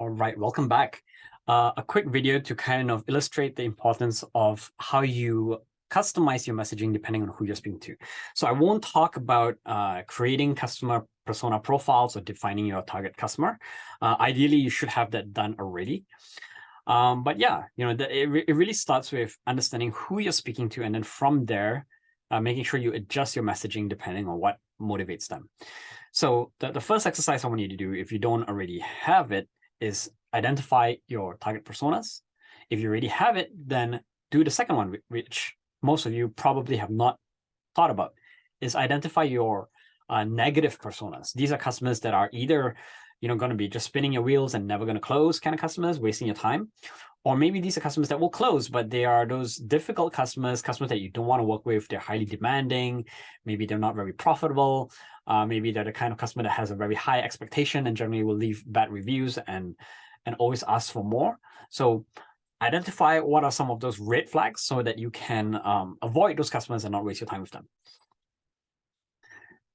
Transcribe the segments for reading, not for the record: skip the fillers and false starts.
All right, welcome back. A quick video to kind of illustrate the importance of how you customize your messaging depending on who you're speaking to. So I won't talk about creating customer persona profiles or defining your target customer. Ideally, you should have that done already. But yeah, it really starts with understanding who you're speaking to, and then from there, making sure you adjust your messaging depending on what motivates them. So the first exercise I want you to do, if you don't already have it, is identify your target personas. If you already have it, then do the second one, which most of you probably have not thought about, is identify your negative personas. These are customers that are either going to be just spinning your wheels and never going to close kind of customers, wasting your time. Or maybe these are customers that will close, but they are those difficult customers that you don't want to work with. They're highly demanding. Maybe they're not very profitable. Maybe they're the kind of customer that has a very high expectation and generally will leave bad reviews and always ask for more. So identify what are some of those red flags so that you can avoid those customers and not waste your time with them.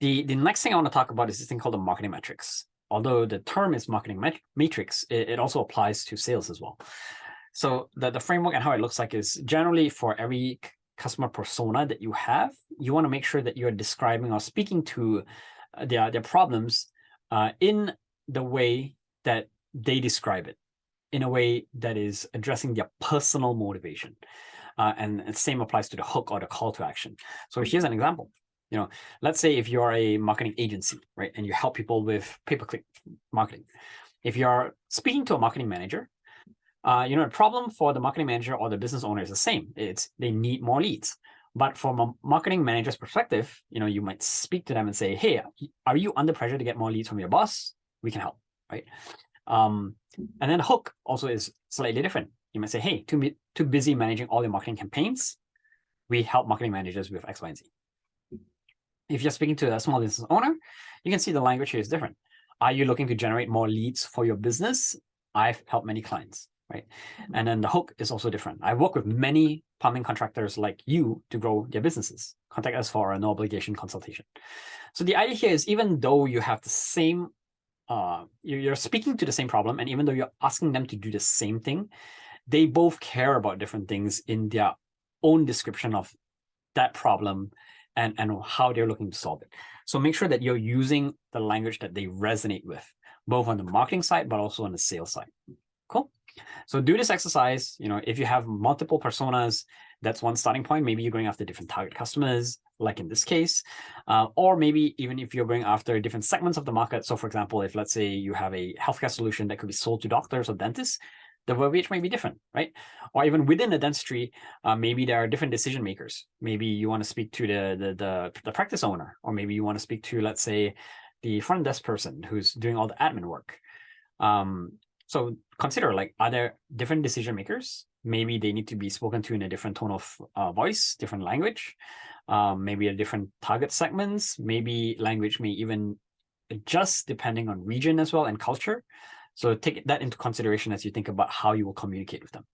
The next thing I want to talk about is this thing called the marketing metrics. Although the term is marketing matrix, it also applies to sales as well. So the framework and how it looks like is generally for every customer persona that you have, you want to make sure that you're describing or speaking to their problems in the way that they describe it, in a way that is addressing their personal motivation. And the same applies to the hook or the call to action. So here's an example. Let's say if you're a marketing agency, right, and you help people with pay-per-click marketing. If you're speaking to a marketing manager, the problem for the marketing manager or the business owner is the same. It's they need more leads. But from a marketing manager's perspective, you might speak to them and say, hey, are you under pressure to get more leads from your boss? We can help, right? And then the hook also is slightly different. You might say, hey, too busy managing all your marketing campaigns. We help marketing managers with X, Y, and Z. If you're speaking to a small business owner, you can see the language here is different. Are you looking to generate more leads for your business? I've helped many clients, right? And then the hook is also different. I work with many plumbing contractors like you to grow their businesses. Contact us for a no obligation consultation. So the idea here is, even though you have the same, you're speaking to the same problem, and even though you're asking them to do the same thing, they both care about different things in their own description of that problem and how they're looking to solve it. So make sure that you're using the language that they resonate with, both on the marketing side, but also on the sales side. Cool. So do this exercise. If you have multiple personas, that's one starting point. Maybe you're going after different target customers, like in this case, or maybe even if you're going after different segments of the market. So for example, if let's say you have a healthcare solution that could be sold to doctors or dentists, the verbiage may be different, right? Or even within the dentistry, maybe there are different decision makers. Maybe you want to speak to the practice owner, or maybe you want to speak to, let's say, the front desk person who's doing all the admin work. So consider, like, are there different decision makers? Maybe they need to be spoken to in a different tone of voice, different language, maybe a different target segments. Maybe language may even adjust depending on region as well and culture. So take that into consideration as you think about how you will communicate with them.